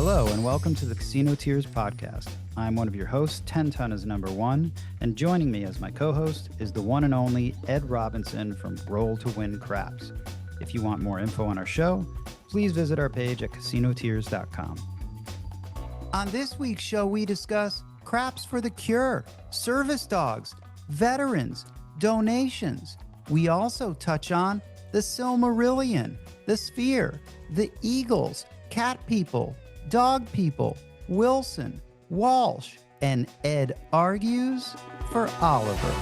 Hello, and welcome to the Casino Tears podcast. I'm one of your hosts, 10 Ton is number one, and joining me as my co-host is the one and only Ed Robinson from Roll to Win Craps. If you want more info on our show, please visit our page at casinotears.com. On this week's show, we discuss craps for the cure, service dogs, veterans, donations. We also touch on the Silmarillion, the Sphere, the Eagles, cat people, dog people, Wilson, Walsh, and Ed argues for Oliver.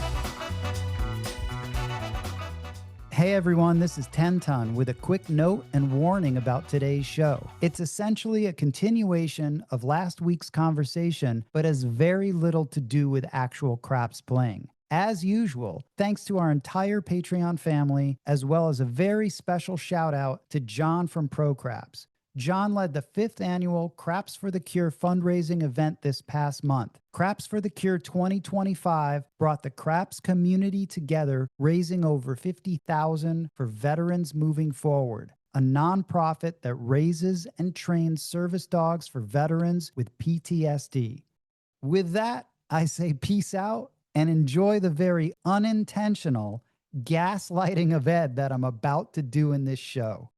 Hey everyone, this is 10 Ton with a quick note and warning about today's show. It's essentially a continuation of last week's conversation, but has very little to do with actual craps playing. As usual, thanks to our entire Patreon family, as well as a very special shout out to John from Pro Craps. John led the 5th annual Craps for the Cure fundraising event this past month. Craps for the Cure 2025 brought the craps community together, raising over $50,000 for Veterans Moving Forward, a nonprofit that raises and trains service dogs for veterans with PTSD. With that, I say peace out and enjoy the very unintentional gaslighting of Ed that I'm about to do in this show.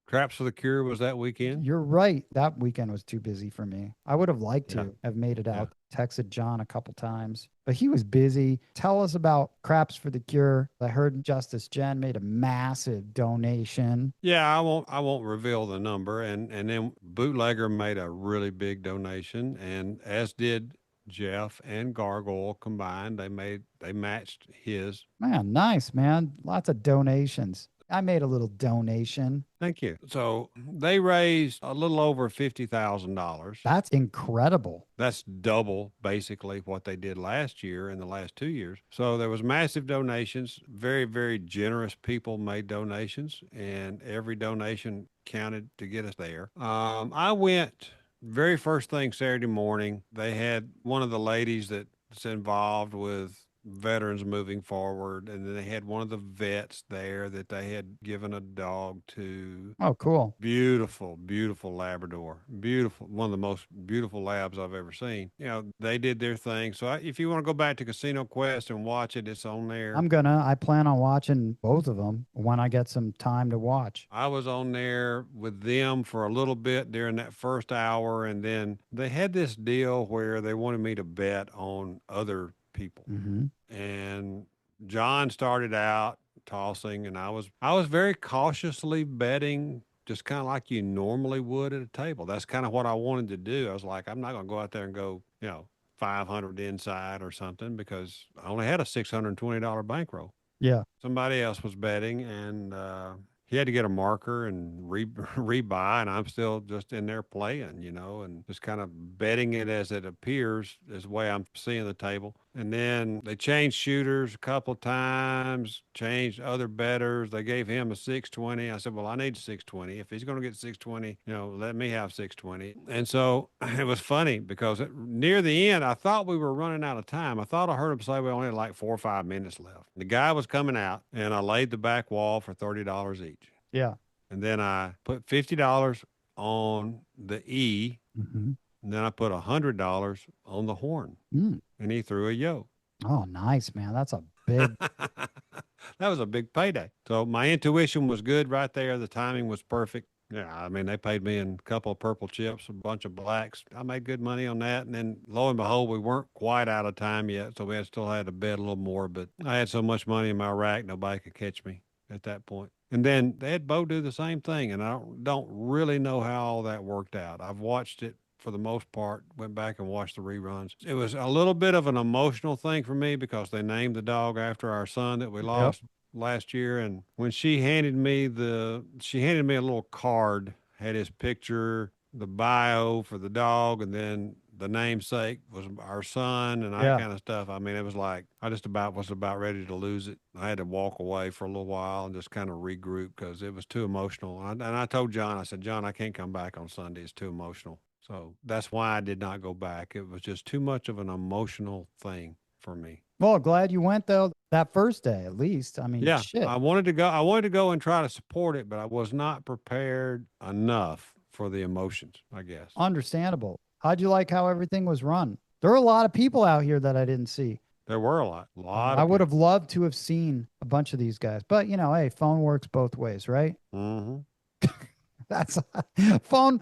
Craps for the Cure was that weekend? You're right. That weekend was too busy for me. I would have liked to have made it out. Texted John a couple times, but he was busy. Tell us about Craps for the Cure. I heard Justice Jen made a massive donation. Yeah, I won't reveal the number. And then Bootlegger made a really big donation, and as did Jeff and Gargoyle combined. They matched his. Man, nice, man. Lots of donations. I made a little donation. Thank you. So they raised a little over $50,000. That's incredible. That's double basically what they did last year in the last 2 years. So there was massive donations. Very, very generous people made donations, and every donation counted to get us there. I went very first thing Saturday morning. They had one of the ladies that's involved with Veterans Moving Forward, and then they had one of the vets there that they had given a dog to. Oh, cool. Beautiful, beautiful Labrador. Beautiful. One of the most beautiful labs I've ever seen. You know, they did their thing. So if you want to go back to Casino Quest and watch it, it's on there. I plan on watching both of them when I get some time to watch. I was on there with them for a little bit during that first hour, and then they had this deal where they wanted me to bet on other people. Mm-hmm. And John started out tossing, and I was very cautiously betting, just kind of like you normally would at a table. That's kind of what I wanted to do. I was like, I'm not going to go out there and go, 500 inside or something, because I only had a $620 bankroll. Yeah. Somebody else was betting, and he had to get a marker and rebuy, and I'm still just in there playing, and just kind of betting it as it appears is the way I'm seeing the table. And then they changed shooters a couple of times, changed other bettors. They gave him a 620. I said, well, I need 620. If he's going to get 620, let me have 620. And so it was funny because near the end, I thought we were running out of time. I thought I heard him say we only had like 4 or 5 minutes left. The guy was coming out, and I laid the back wall for $30 each. Yeah. And then I put $50 on the E. Mm-hmm. And then I put $100 on the horn, and he threw a yo. Oh, nice, man. That's a big. That was a big payday. So my intuition was good right there. The timing was perfect. Yeah, I mean, they paid me in a couple of purple chips, a bunch of blacks. I made good money on that. And then lo and behold, we weren't quite out of time yet. So we still had to bet a little more, but I had so much money in my rack, nobody could catch me at that point. And then they had Bo do the same thing. And I don't really know how all that worked out. I've watched it for the most part, went back and watched the reruns. It was a little bit of an emotional thing for me because they named the dog after our son that we lost last year. And when she handed me a little card, had his picture, the bio for the dog, and then the namesake was our son and that kind of stuff. I mean, it was like, I just was about ready to lose it. I had to walk away for a little while and just kind of regroup because it was too emotional. And I told John, I said, John, I can't come back on Sunday. It's too emotional. So that's why I did not go back. It was just too much of an emotional thing for me. Well, glad you went though, that first day at least. I mean, shit. I wanted to go and try to support it, but I was not prepared enough for the emotions, I guess. Understandable. How'd you like how everything was run? There were a lot of people out here that I didn't see. There were a lot I of would have people. loved to have seen a bunch of these guys, but hey, phone works both ways, right? Hmm. That's phone.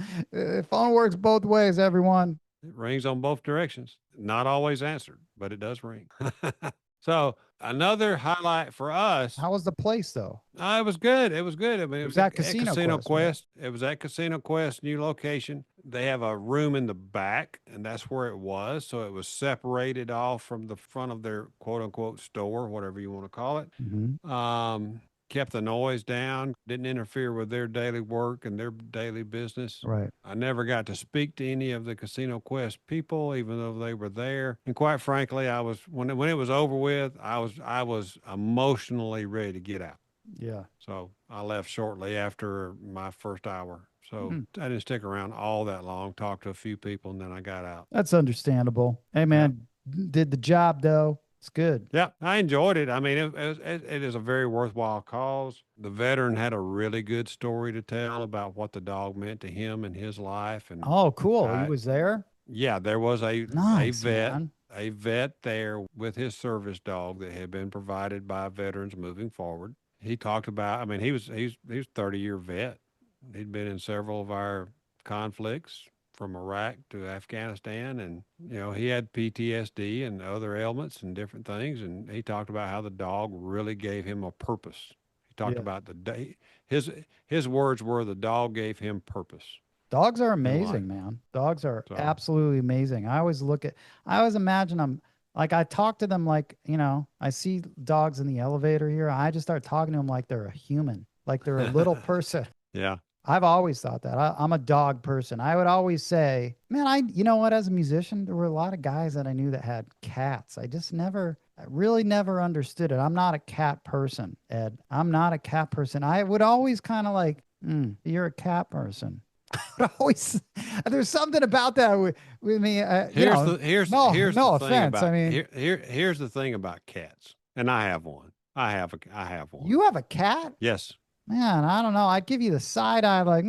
Phone works both ways, everyone. It rings on both directions. Not always answered, but it does ring. So another highlight for us. How was the place though? It was good. It was good. I mean, It it was was at at Casino Casino Quest, right? Quest. It was at Casino Quest, new location. They have a room in the back, and that's where it was. So it was separated off from the front of their quote unquote store, whatever you want to call it. Mm-hmm. Kept the noise down, didn't interfere with their daily work and their daily business. Right. I never got to speak to any of the Casino Quest people, even though they were there. And quite frankly, I was when it was over with, I was emotionally ready to get out. Yeah. So I left shortly after my first hour. So Mm. I didn't stick around all that long. Talked to a few people, and then I got out. That's understandable. Hey, Yeah. man, did the job though. It's good. Yeah, I enjoyed it. I mean, it is a very worthwhile cause. The veteran had a really good story to tell about what the dog meant to him in his life, and Oh, cool. He I, was there. yeah, there was a Nice, vet man. a vet there with his service dog that had been provided by veterans moving forward. He talked about. I mean, he was 30-year vet. He'd been in several of our conflicts from Iraq to Afghanistan, and he had PTSD and other ailments and different things. And he talked about how the dog really gave him a purpose. He talked Yeah. about the day. His words were the dog gave him purpose Dogs are in life. amazing, man. Dogs are So absolutely amazing. I always imagine them like I talk to them like, I see dogs in the elevator here. I just start talking to them like they're a human, like they're a little person. yeah. I've always thought that. I'm a dog person. I would always say, man, you know what, as a musician, there were a lot of guys that I knew that had cats. I really never understood it. I'm not a cat person, Ed. I'm not a cat person. I would always kind of like, you're a cat person. Always, there's something about that with me. Here's No the thing offense. I about mean, here's the thing about cats, and I have one. I have one. you have a cat? Yes. Man, I don't know. I'd give you the side eye, like,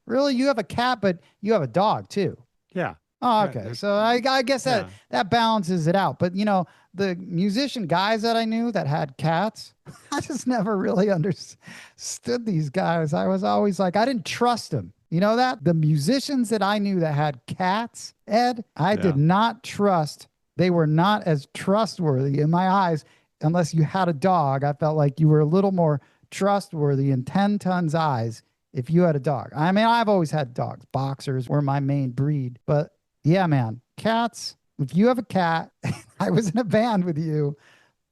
really? You have a cat, but you have a dog too. Yeah. Oh, Yeah. okay. So I guess that Yeah. that balances it out. But the musician guys that I knew that had cats, I just never really understood these guys. I was always like, I didn't trust them. You know that? The musicians that I knew that had cats, Ed, I did Yeah. not trust. They were not as trustworthy in my eyes unless you had a dog. I felt like you were a little more trustworthy in 10 tons eyes if you had a dog. I mean, I've always had dogs. Boxers were my main breed. But yeah, man, cats, if you have a cat, I was in a band with you.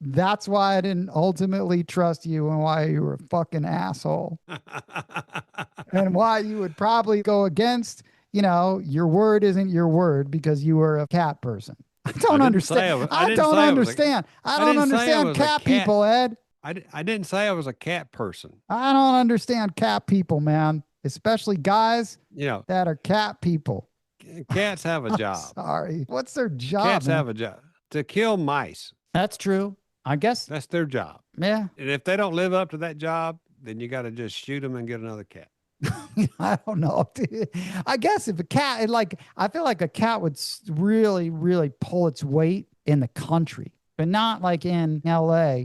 That's why I didn't ultimately trust you and why you were a fucking asshole and why you would probably go against, your word isn't your word because you were a cat person. I don't understand. I I didn't don't say I was understand. I I don't didn't say I understand was a cat cat. people, Ed. I didn't say I was a cat person. I don't understand cat people, man, especially guys You know, that are cat people. cats have a job. Sorry. What's their job, Cats man? have a job to kill mice. That's true. I guess, That's their job. yeah. And if they don't live up to that job, then you got to just shoot them and get another cat. I don't know. I guess if a cat, I feel like a cat would really, really pull its weight in the country, but not like in LA.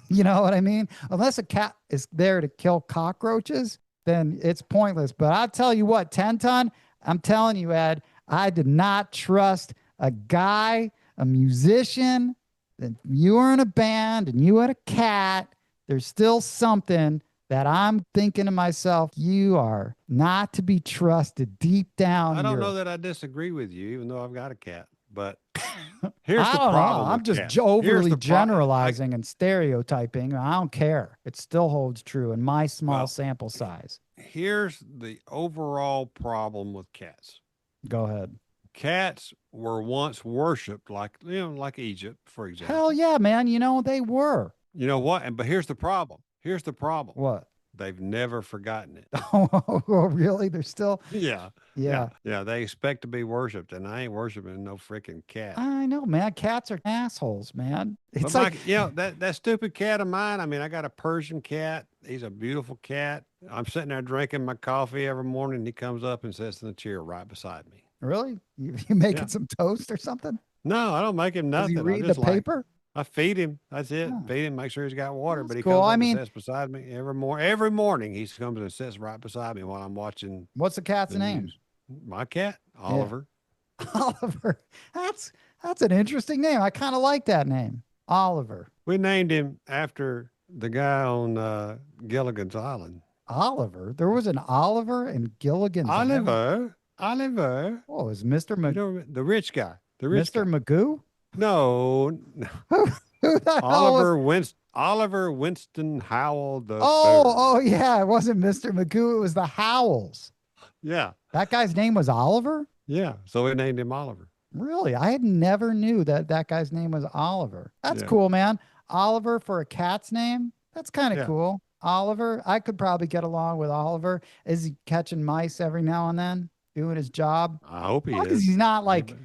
You know what I mean? Unless a cat is there to kill cockroaches, then it's pointless. But I'll tell you what, 10 ton, I'm telling you, Ed, I did not trust a guy, a musician, that you were in a band and you had a cat. There's still something that I'm thinking to myself, you are not to be trusted deep down. I don't know that I disagree with you, even though I've got a cat. But here's I the don't know. problem I'm with just cats. Here's overly the generalizing and stereotyping. I don't care. It still holds true in my small Well, sample size. Here's the overall problem with cats. Go ahead. Cats were once worshipped like Egypt, for example. Hell yeah, man. They were. You know what? But here's the problem. Here's the problem. What? They've never forgotten it. Oh, really? They're still. Yeah. Yeah. Yeah. They expect to be worshipped, and I ain't worshiping no freaking cat. I know, man. Cats are assholes, man. But It's like, that stupid cat of mine. I mean, I got a Persian cat. He's a beautiful cat. I'm sitting there drinking my coffee every morning. And he comes up and sits in the chair right beside me. really? You making Yeah. some toast or something? No, I don't make him Does he nothing. I read the just like paper? I feed him. That's it. Oh, Feed him. Make sure he's got water. that's But he cool. comes I up and mean, sits beside me every morning. Every morning he comes and sits right beside me while I'm watching what's the cat's the name? news. My cat, Yeah. Oliver. Oliver. That's that's an interesting name. I kind of like that name. Oliver. We named him after the guy on Gilligan's Island. Oliver. There was an Oliver in Gilligan's Island. Oliver. Oliver. Oh, is Mr. You know the rich guy. The rich Mr. guy. Magoo? No, no. Who, who the hell was? Oliver Winston Howell the Oh, third. oh yeah, it wasn't Mr. Magoo. It was the Howells. Yeah, That guy's name was Oliver? yeah. So we named him Oliver. Really? I had never knew that that guy's name was Oliver. That's Yeah, cool, man. Oliver for a cat's name? That's kind of yeah. cool. Oliver, I could probably get along with Oliver. Is he catching mice every now and then, doing his job? I hope he Because is. he's not He like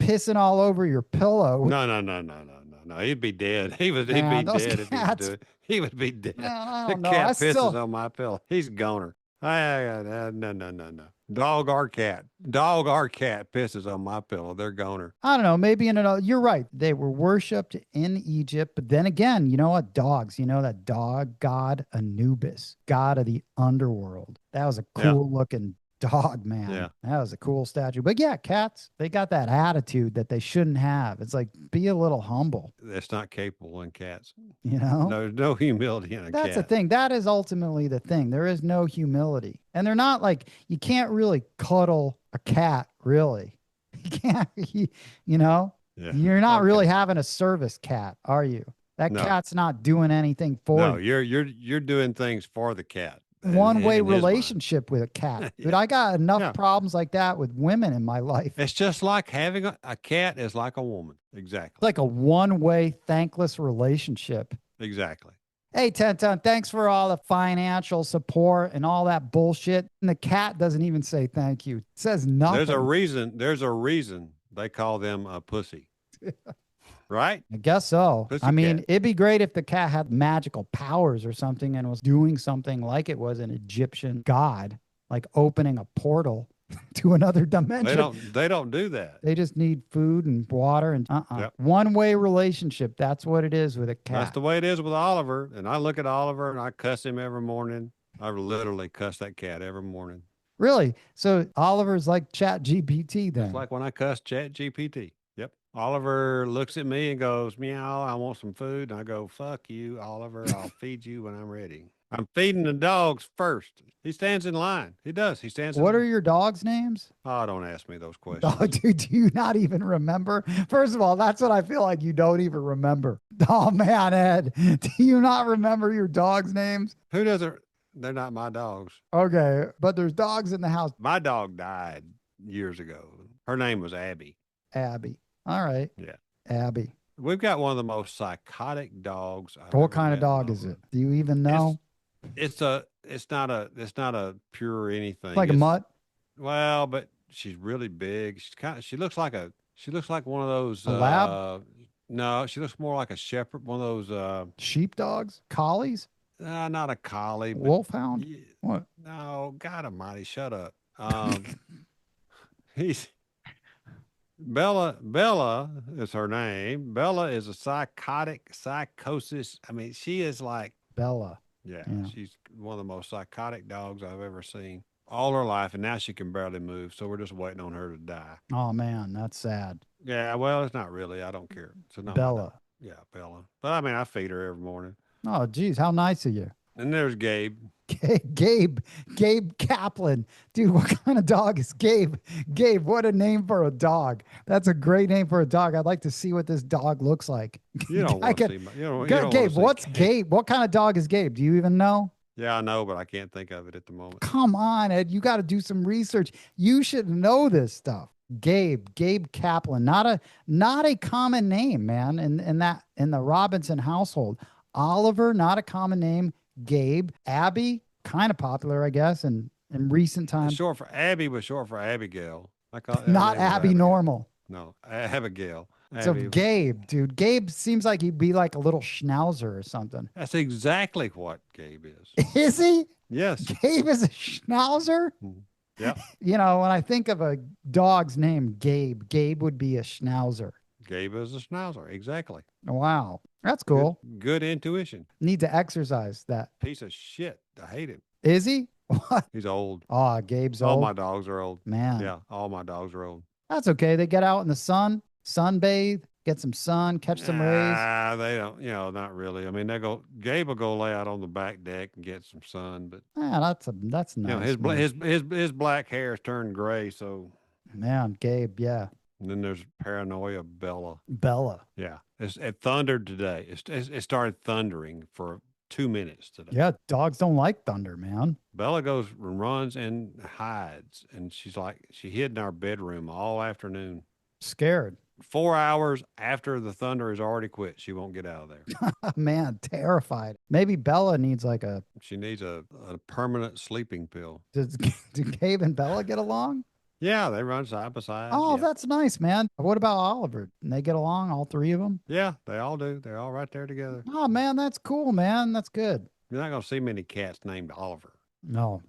pissing all over your pillow. No, no, no, no, no, no, no. He'd be dead. He'd be Man, those dead if he was cats, doing it. He would be dead. man, I The don't know. I cat pisses still, on my pillow. He's a goner. No, no, no, no. Dog or cat. Dog or cat pisses on my pillow. They're goner. I don't know. Maybe in another, you're right. They were worshipped in Egypt. But then again, you know what? Dogs, you know, that dog god Anubis, god of the underworld. That was a Yeah, cool looking dog, man. yeah. That was a cool statue. But yeah, cats, they got that attitude that they shouldn't have. It's like, be a little humble, That's not capable in cats. you know? No, there's no humility in a That's the cat. thing. That is ultimately the thing. There is no humility. And they're not like, you can't really cuddle a cat, really. You can't, you know? Yeah. You're not really Okay. having a service cat, are you? That No, cat's not doing anything for no. you. You're doing things for the cat. One-way In his mind. relationship with a cat. Dude, Yeah, I got enough yeah. problems like that with women in my life. It's just like having a cat is like a woman. It's Exactly. like a one-way thankless relationship. Exactly. Hey, Tenton, thanks for all the financial support and all that bullshit. And the cat doesn't even say thank you. It says nothing. There's a reason they call them a pussy. Right? I guess so. Pussy I mean, cat. it'd be great if the cat had magical powers or something and was doing something like it was an Egyptian god, like opening a portal to another dimension. They don't do that. They just need food and water and Yep. one-way relationship. That's what it is with a That's cat. the way it is with Oliver. And I look at Oliver and I cuss him every morning. I literally cuss that cat every morning. Really? So Oliver's like Chat GPT then. It's like when I cuss Chat GPT. Yep. Oliver looks at me and goes, meow, I want some food. And I go, fuck you, Oliver. I'll feed you when I'm ready. I'm feeding the dogs first. He stands in line. He does. He stands in What are line. your dogs' names? Oh, don't ask me those questions. Oh, dude, do you not even remember? First of all, that's what I feel like you don't even remember. Oh, man, Ed, do you not remember your dogs' names? Who doesn't? They're not my dogs. Okay, but there's dogs in the house. My dog died years ago. Her name was Abby. Abby. All right, Yeah. Abby. We've got one of the most psychotic dogs I've What ever kind of met in my dog is life. it? Do you even know? It's not a pure anything. Like a It's, mutt, well, but she's really big. She looks like one of those a lab, no, she looks more like a shepherd, one of those sheepdogs, collies, not a collie, but wolfhound. yeah, What? no, God almighty, shut up. He's Bella is her name. Bella is a psychosis. I mean, she is like, Bella. yeah, Yeah. she's one of the most psychotic dogs I've ever seen all her life. And now she can barely move. So we're just waiting on her to die. Oh man, that's sad. Yeah, well, it's not really. I don't care. It's not my dog. Bella. Yeah, Bella. But I mean, I feed her every morning. Oh geez, how nice of you. And there's Gabe. Gabe Kaplan. Dude, what kind of dog is Gabe? Gabe, what a name for a dog. That's a great name for a dog. I'd like to see what this dog looks like. You don't I want to could- see my, you don't Gabe, want to see what's Gabe? What kind of dog is Gabe? Do you even know? Yeah, I know, but I can't think of it at the moment. Come on, Ed. You got to do some research. You should know this stuff. Gabe Kaplan. Not a common name, man, in the Robinson household. Oliver, not a common name. Gabe, Abby, kind of popular, I guess, and in recent It's times. short for Abby was short for Abigail. I call her Not name was Abby Abigail. Normal. No, Abigail. So Abby. Gabe, dude, Gabe seems like he'd be like a little schnauzer or something. That's exactly what Gabe is. Is he? Yes. Gabe is a schnauzer? Mm. Yep. You know, when I think of a dog's name, Gabe, Gabe would be a schnauzer. Gabe is a schnauzer. Exactly. Wow. That's Good, cool. good intuition. Need to exercise that. Piece of shit. I hate him. Is he? What? He's old. Oh, Gabe's All old. my dogs are old. Man. Yeah, all my dogs are old. That's okay. They get out in the sun, sunbathe, get some sun, catch some rays. They don't, not really. I mean, Gabe will go lay out on the back deck and get some sun, but Yeah, that's nice. his black hair has turned gray, so Man, Gabe, yeah. and then there's paranoia Bella. Bella. Yeah. It thundered today. It started thundering for 2 minutes today. Yeah, dogs don't like thunder, man. Bella goes and runs and hides, and she hid in our bedroom all afternoon. Scared. 4 hours after the thunder has already quit, she won't get out of there. Man, terrified. Maybe Bella needs like a. She needs a permanent sleeping pill. Do Gabe and Bella get along? Yeah, they run side by side. Oh, yeah. that's nice, man. What about Oliver? Can they get along, all three of them? Yeah, they all do. They're all right there together. Oh, man, that's cool, man. That's good. You're not going to see many cats named Oliver. No.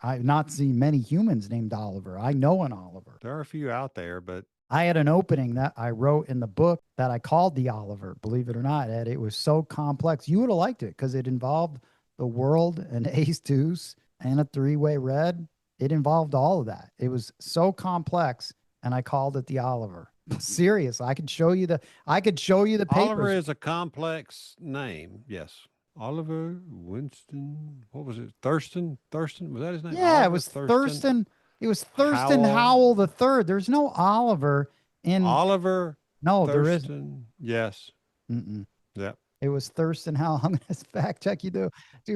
I've not seen many humans named Oliver. I know an Oliver. There are a few out there, but I had an opening that I wrote in the book that I called the Oliver, believe it or not, Ed. It was so complex. You would have liked it because it involved the world, an ace deuce, and a three-way red. It involved all of that. It was so complex, and I called it the Oliver. Serious. I could show you the papers. Oliver is a complex name. Yes. Oliver Winston. What was it? Thurston? Was that his name? Yeah, Oliver it was Thurston. It was Thurston Howell the third. There's no Oliver in Oliver. No, Thurston. there isn't. Yes. Mm-mm. Yep. It was Thurston Howell. I'm gonna fact check you, dude,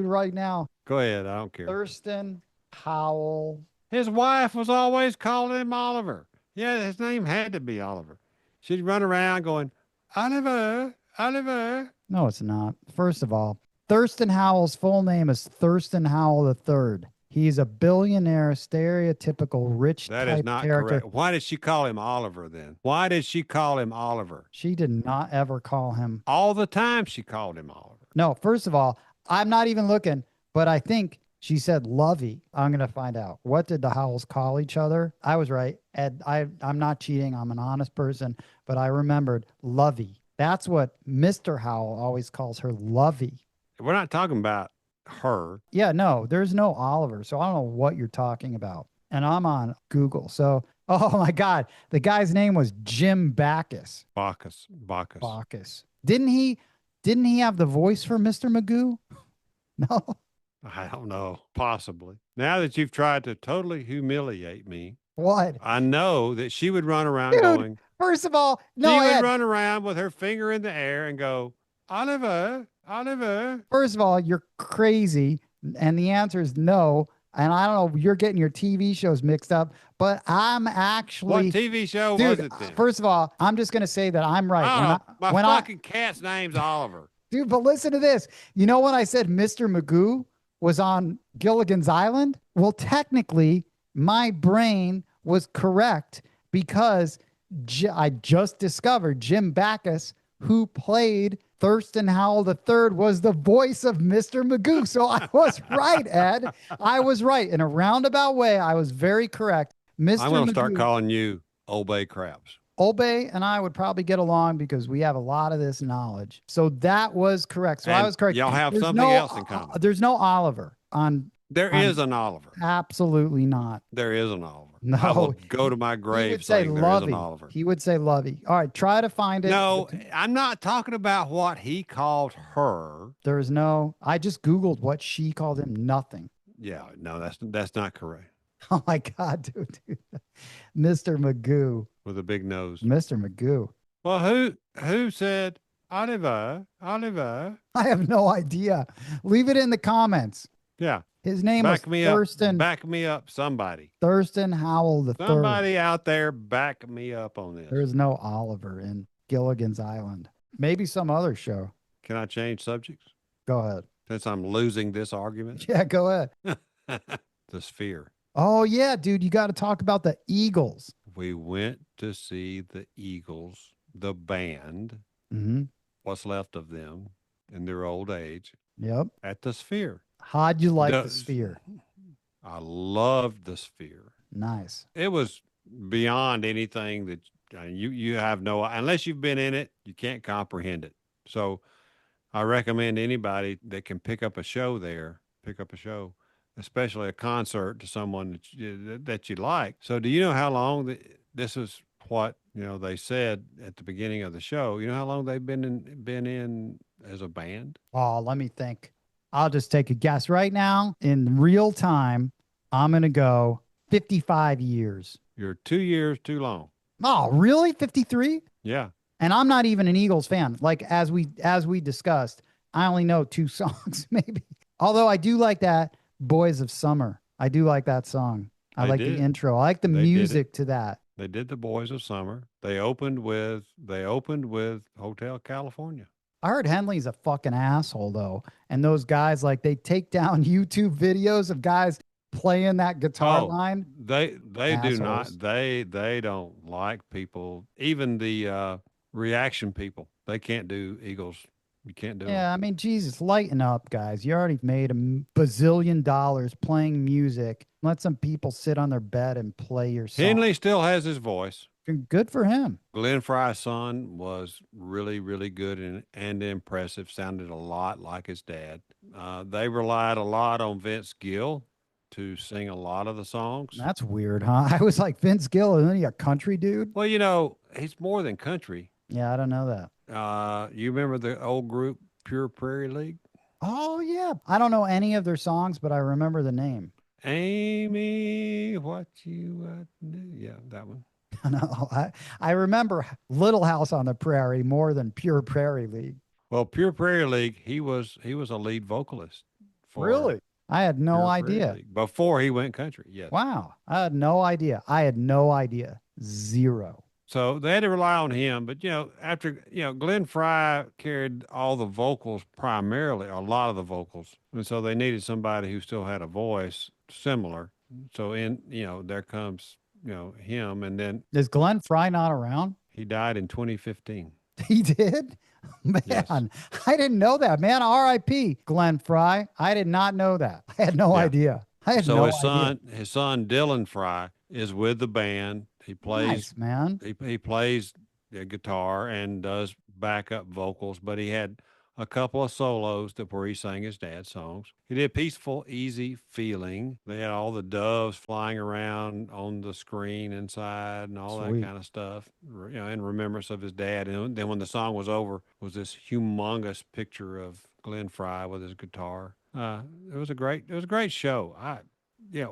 right now. Go ahead. I don't care. Thurston Howell. His wife was always calling him Oliver. Yeah, his name had to be Oliver. She'd run around going, Oliver, Oliver. No, it's not. First of all, Thurston Howell's full name is Thurston Howell III. He's a billionaire, stereotypical rich That type is not character. correct. Why did she call him Oliver then? Why did she call him Oliver? She did not ever call him. All the time she called him Oliver. No, first of all, I'm not even looking, but I think she said Lovey. I'm going to find out. What did the Howells call each other? I was right. Ed, I'm not cheating. I'm an honest person, but I remembered Lovey. That's what Mr. Howell always calls her, Lovey. We're not talking about her. Yeah, no, there's no Oliver. So I don't know what you're talking about. And I'm on Google. So, oh my God, the guy's name was Jim Backus. Bacchus. Didn't he have the voice for Mr. Magoo? No. I don't know. Possibly. Now that you've tried to totally humiliate me. What? I know that she would run around Dude, going. First of all, no, She would Ed, run around with her finger in the air and go, Oliver, Oliver. First of all, you're crazy. And the answer is no. And I don't know, you're getting your TV shows mixed up, but I'm actually. What TV show dude, was it then? First of all, I'm just going to say that I'm right. Oh, my fucking cat's name's Oliver. Dude, but listen to this. You know when I said Mr. Magoo was on Gilligan's Island? Well, technically, my brain was correct because I just discovered Jim Backus, who played Thurston Howell III, was the voice of Mr. Magoo. So I was right, Ed. I was right. In a roundabout way, I was very correct. Mr. I'm going to Magoo, start calling you Old Bay Crabs. Obey and I would probably get along because we have a lot of this knowledge. So that was correct. So And I was correct. y'all have There's something no, else in common. There's no Oliver on. There is an Oliver. Absolutely not. There is an Oliver. No. I will go to my He grave would say saying there is an Lovey. Oliver. He would say Lovey. All right, try to find it. No, I'm not talking about what he called her. There's no. I just Googled what she called him. Nothing. Yeah, no, that's not correct. Oh my God, dude. Mr. Magoo. With a big nose. Mr. Magoo. Well, who said Oliver? Oliver? I have no idea. Leave it in the comments. Yeah. His name Back was me Thurston. up. Back me up, somebody. Thurston Howell the third. Somebody out there, back me up on this. There's no Oliver in Gilligan's Island. Maybe some other show. Can I change subjects Go ahead. since I'm losing this argument? Yeah, go ahead. the Sphere. Oh yeah, dude, you got to talk about the Eagles. We went to see the Eagles, the band, Hmm. what's left of them in their old age, Yep. at the Sphere. How'd you like the The, Sphere? I loved the Sphere. Nice. It was beyond anything that you have no, unless you've been in it, you can't comprehend it. So I recommend anybody that can pick up a show there, pick up a show, especially a concert to someone that you like. So do you know how long this is what, they said at the beginning of the show? You know how long they've been in as a band? Oh, let me think. I'll just take a guess right now in real time. I'm going to go 55 years. You're 2 years too long. Oh, really? 53? Yeah. And I'm not even an Eagles fan. Like as we discussed, I only know two songs maybe. Although I do like that Boys of Summer. I do like that song. I They like the did. intro. I like the They did it. music to that. They did the Boys of Summer. They opened with Hotel California. I heard Henley's a fucking asshole though. And those guys like they take down YouTube videos of guys playing that guitar Oh, line. they do Assholes. not. They don't like people. Even the reaction people. They can't do Eagles. You can't do them. Yeah, I mean, Jesus, lighten up, guys. You already made bazillion dollars playing music. Let some people sit on their bed and play your song. Henley still has his voice. Good for him. Glenn Fry's son was really, really good and impressive. Sounded a lot like his dad. They relied a lot on Vince Gill to sing a lot of the songs. That's weird, huh? I was like, Vince Gill, isn't he a country dude? Well, he's more than country. Yeah, I don't know that. You remember the old group Pure Prairie League? Oh, yeah. I don't know any of their songs, but I remember the name. Amy, what you do? Yeah, that one. No, I remember Little House on the Prairie more than Pure Prairie League. Well, Pure Prairie League, he was a lead vocalist for Really? I had no Pure Prairie idea. League before he went country. Yes. Wow. I had no idea. I had no idea. Zero. So they had to rely on him. But, after, Glenn Fry carried all the vocals primarily, a lot of the vocals. And so they needed somebody who still had a voice similar. So, there comes, him. And then Is Glenn Fry not around? he died in 2015. He did? Yes. Man, I didn't know that, man. R.I.P. Glenn Fry. I did not know that. I had no Yeah. idea. I had So no his idea. son Dylan Fry is with the band. He plays Nice, man. he plays the guitar and does backup vocals, but he had a couple of solos where he sang his dad's songs. He did Peaceful, Easy Feeling. They had all the doves flying around on the screen inside and all that Sweet. kind of stuff, in remembrance of his dad. And then when the song was over, was this humongous picture of Glenn Fry with his guitar. It was a great show.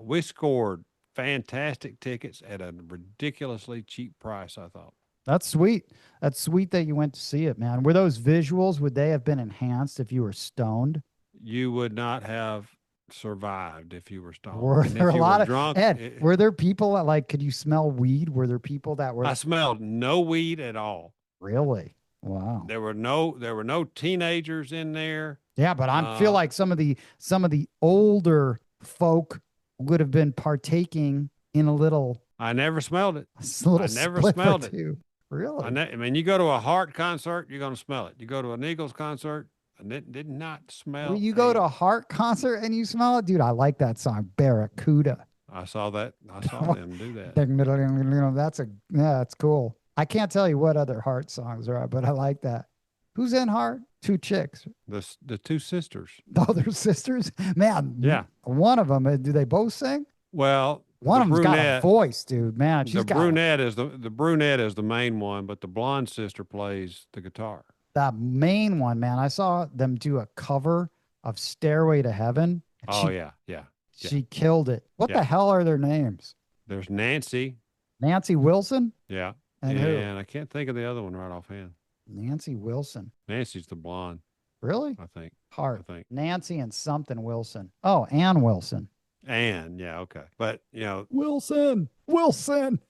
We scored fantastic tickets at a ridiculously cheap price, I thought. That's sweet. That's sweet that you went to see it, man. Were those visuals, would they have been enhanced if you were stoned? You would not have survived if you were Were stoned. And there if a you were lot of drunk, Ed? Were there people that like? Could you smell weed? Were there people that were I smelled no weed at all. really? Wow. There were no teenagers in there. Yeah, but I feel Uh, like some of the older folk would have been partaking in a little I never smelled it. a little I never spliff or smelled it. two. Really? I mean, you go to a Heart concert, you're going to smell it. You go to an Eagles concert, and it did not When smell you go to a Heart concert and you smell it, dude, I like that song, Barracuda. I saw that. I saw them do that. That's cool. I can't tell you what other Heart songs are, but I like that. Who's in Heart? Two chicks. The two sisters. Oh, they're sisters. Man, Yeah. one of them. Do they both sing? Well, One the of them's got a brunette, voice, dude. Man, she's the got brunette is the main one, but the blonde sister plays the guitar. that main one, man. I saw them do a cover of Stairway to Heaven. And Oh yeah, yeah. she killed it. What Yeah. the hell are their names? There's Nancy. Nancy Wilson Yeah. and who? And I can't think of the other one right offhand. Nancy Wilson. Nancy's the blonde, Really? I think. I Heart. think. Nancy and something Wilson. Oh, Ann Wilson. And yeah, okay. But Wilson. Wilson.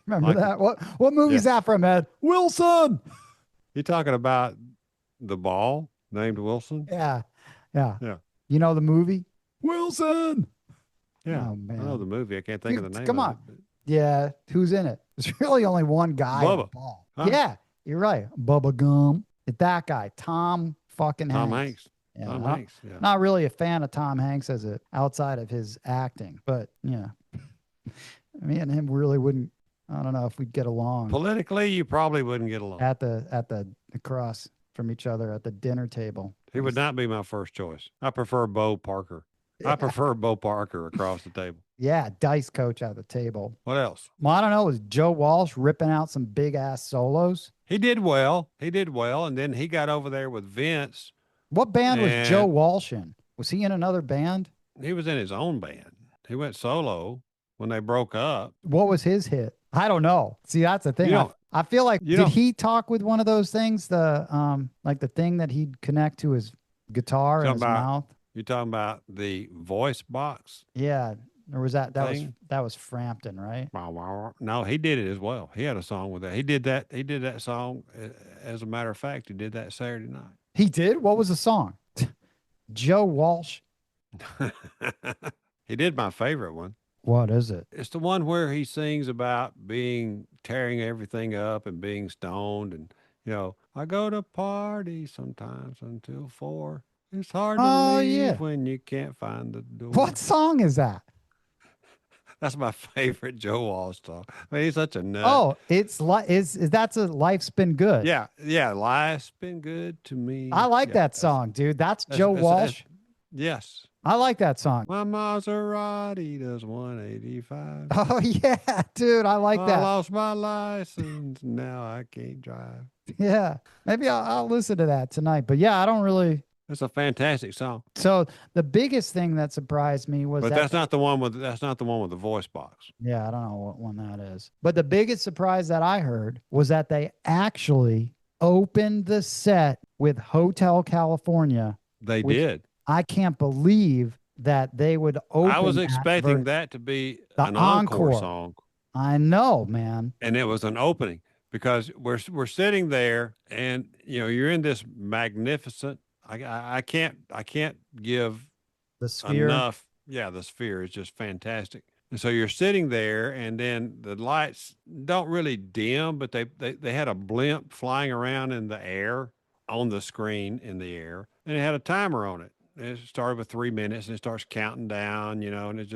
Remember Like- that? What movie's that from, Ed? Wilson. you talking about the ball named Wilson? Yeah. Yeah. Yeah. You know the movie? Wilson. Yeah, Oh I know man. the movie. I can't think of the name Come of it. on. Yeah, who's in it? There's really only one guy in the Bubba, ball. huh? Yeah, you're right. Bubba Gum. It's that guy, Tom fucking Tom Hanks. Hanks. Yeah, Tom Hanks. Yeah. not really a fan of Tom Hanks as a outside of his acting, but yeah, me and him really wouldn't. I don't know if we'd get along Politically, you probably wouldn't get along. at the across from each other at the dinner table. He would not be my first choice. I prefer Bo Parker. I Yeah, prefer Bo Parker across the table. yeah, dice coach at the table. What else? Well, I don't know. Was Joe Walsh ripping out some big ass solos? He did well. He did well. And then he got over there with Vince, What band was Joe and Walsh in? Was he in another band? he was in his own band. He went solo when they broke up. What was his hit? I don't know. See, that's the thing. You don't, I feel like you did don't, he talk with one of those things? The like the thing that he'd connect to his guitar in talking his about, mouth. you're talking about the voice box Yeah. Or was that thing? that was Frampton, right? Wow, wow, wow. No, he did it as well. He had a song with that. He did that. He did that song. As a matter of fact, he did that Saturday night. He did? What was the song? Joe Walsh. He did my favorite one. What is it? It's the one where he sings about tearing everything up and being stoned. And, I go to parties sometimes until 4. It's hard to Oh leave yeah. when you can't find the door. What song is that? That's my favorite Joe Walsh song. I mean, he's such a nut. Oh, it's like is that's a Life's Been Good. Yeah. Yeah. Life's been good to me. I like Yeah, that song, dude. That's Joe that's- Walsh. yes. I like that song. My Maserati does 185. Oh yeah, dude, I like I that. lost my license. Now I can't drive. Yeah, maybe I'll listen to that tonight. But yeah, I don't really. It's a fantastic song. So the biggest thing that surprised me was But that. that's not the one with the voice box. Yeah, I don't know what one that is. But the biggest surprise that I heard was that they actually opened the set with Hotel California. They Which- did. I can't believe that they would open. I was that expecting ver- that to be The an encore encore. song, I know, man. and it was an opening because we're sitting there, and you're in this magnificent. I can't give The Sphere. enough. Yeah, the Sphere is just fantastic. And so you're sitting there, and then the lights don't really dim, but they had a blimp flying around in the air on the screen in the air, and it had a timer on it. It started with 3 minutes, and it starts counting down, and it's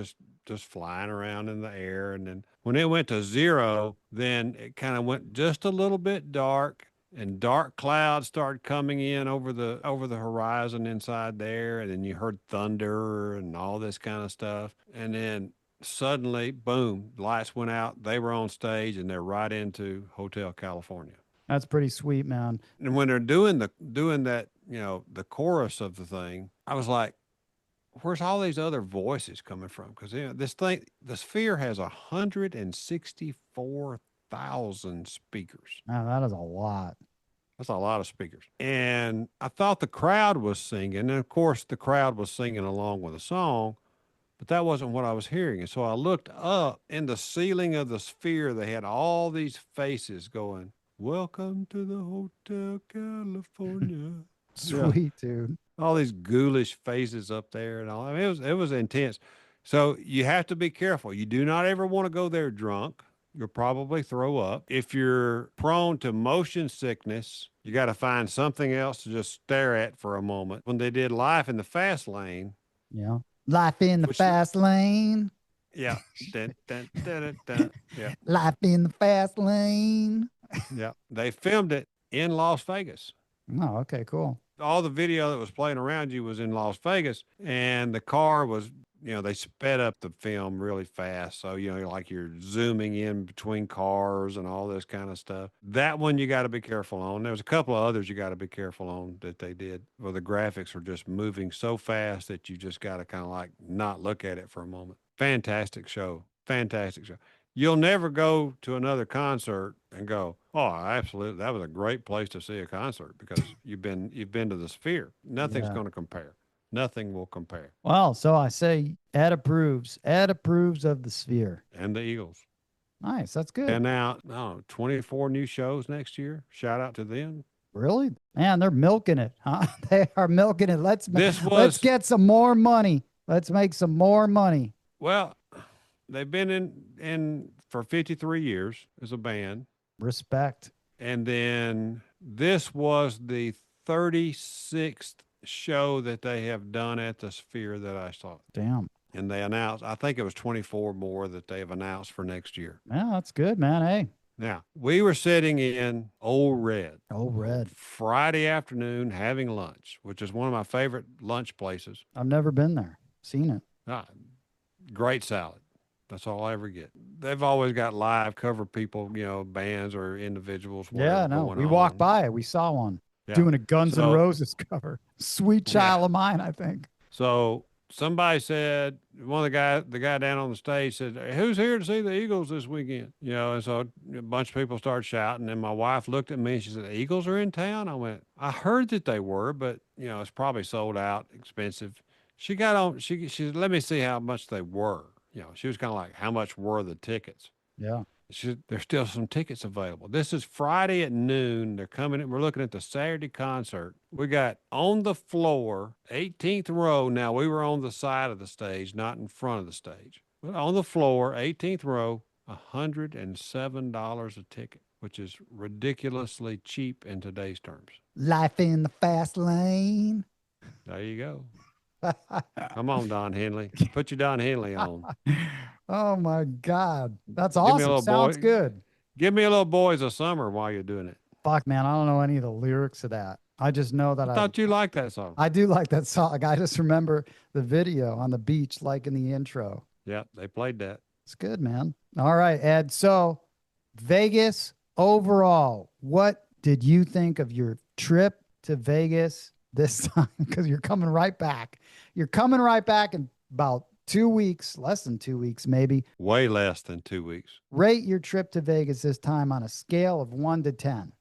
just flying around in the air. And then when it went to 0, then it kind of went just a little bit dark, and dark clouds started coming in over the horizon inside there. And then you heard thunder and all this kind of stuff. And then suddenly, boom, lights went out. They were on stage, and they're right into Hotel California. That's pretty sweet, man. And when they're doing that, the chorus of the thing, I was like, where's all these other voices coming from? Because this thing, the Sphere has 164,000 speakers. Man, that is a lot. That's a lot of speakers. And I thought the crowd was singing, and of course the crowd was singing along with the song, but that wasn't what I was hearing. And so I looked up in the ceiling of the Sphere. They had all these faces going, "Welcome to the Hotel California." Sweet, dude. All these ghoulish faces up there and all. I mean, it was intense. So you have to be careful. You do not ever want to go there drunk. You'll probably throw up. If you're prone to motion sickness, you got to find something else to just stare at for a moment. When they did Life in the Fast Lane. Yeah. Life in the fast lane. Yeah. Dun, dun, dun, dun, dun. Yeah. Life in the fast lane. Yeah. They filmed it in Las Vegas. Oh, okay, cool. All the video that was playing around you was in Las Vegas, and the car was, they sped up the film really fast. So, like you're zooming in between cars and all this kind of stuff. That one you got to be careful on. There was a couple of others you got to be careful on that they did where the graphics were just moving so fast that you just got to kind of like not look at it for a moment. Fantastic show. Fantastic show. You'll never go to another concert and go, "Oh, absolutely, that was a great place to see a concert," because you've been to the Sphere. Nothing's Yeah. going to compare. Nothing will compare. Well, so I say Ed approves. Ed approves of the Sphere. And the Eagles. Nice. That's good. And now, 24 new shows next year. Shout out to them. Really? Man, they're milking it, huh? They are milking it. Let's This let's was get some more money. Let's make some more money. Well, they've been in for 53 years as a band. Respect. And then this was the 36th show that they have done at the Sphere that I saw. Damn. And they announced, I think it was 24 more that they have announced for next year. Yeah, that's good, man. Hey. Now, we were sitting in Old Red. Old Red. Friday afternoon having lunch, which is one of my favorite lunch places. I've never been there. Seen it. Great salad. That's all I ever get. They've always got live cover people, bands or individuals. Yeah, no. We walked by it. We saw one doing a Guns N' Roses cover. Sweet Child of Mine, I think. So somebody said, the guy down on the stage said, "Hey, who's here to see the Eagles this weekend?" And so a bunch of people started shouting. And my wife looked at me and she said, "The Eagles are in town?" I went, "I heard that they were, but it's probably sold out, expensive." She got on, she said, "Let me see how much they were." She was kind of like, "How much were the tickets?" Yeah. She said, "There's still some tickets available." This is Friday at noon. They're coming in. We're looking at the Saturday concert. We got on the floor, 18th row. Now, we were on the side of the stage, not in front of the stage. But on the floor, 18th row, $107 a ticket, which is ridiculously cheap in today's terms. Life in the fast lane. There you go. Come on, Don Henley. Put your Don Henley on. Oh, my God. That's awesome. Sounds good. Give me a little Boys of Summer while you're doing it. Fuck, man. I don't know any of the lyrics of that. I just know that I thought you liked that song. I do like that song. I just remember the video on the beach, like in the intro. Yeah, they played that. It's good, man. All right, Ed. So, Vegas overall, what did you think of your trip to Vegas this time? Because you're coming right back. You're coming right back in about 2 weeks, less than 2 weeks, maybe. Way less than 2 weeks. Rate your trip to Vegas this time on a scale of 1 to 10.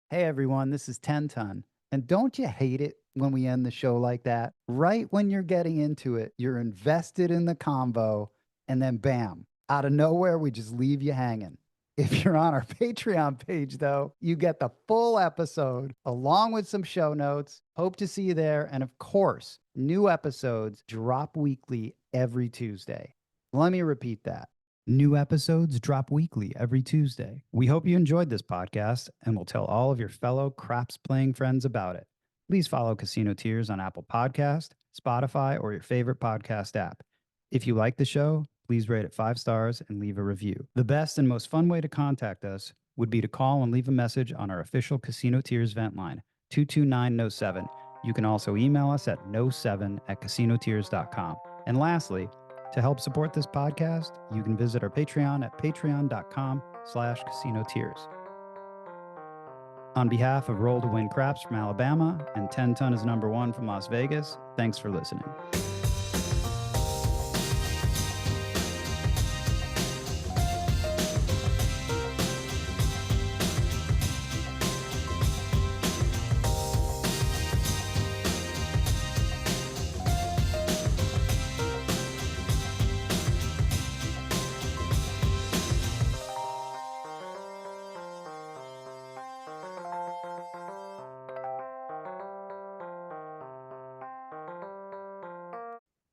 Hey, everyone, this is 10 Ton. And don't you hate it when we end the show like that? Right when you're getting into it, you're invested in the convo, and then bam, out of nowhere, we just leave you hanging. If you're on our Patreon page, though, you get the full episode along with some show notes. Hope to see you there. And of course, new episodes drop weekly every Tuesday. Let me repeat that. New episodes drop weekly every Tuesday. We hope you enjoyed this podcast and will tell all of your fellow craps playing friends about it. Please follow Casino Tears on Apple Podcast, Spotify, or your favorite podcast app. If you like the show, please rate it 5 stars and leave a review. The best and most fun way to contact us would be to call and leave a message on our official Casino Tears vent line, 229-NO7. You can also email us at no7@casinotears.com. And lastly, to help support this podcast, you can visit our Patreon at patreon.com/casinotears. On behalf of Roll to Win Craps from Alabama and 10 Ton is #1 from Las Vegas, thanks for listening.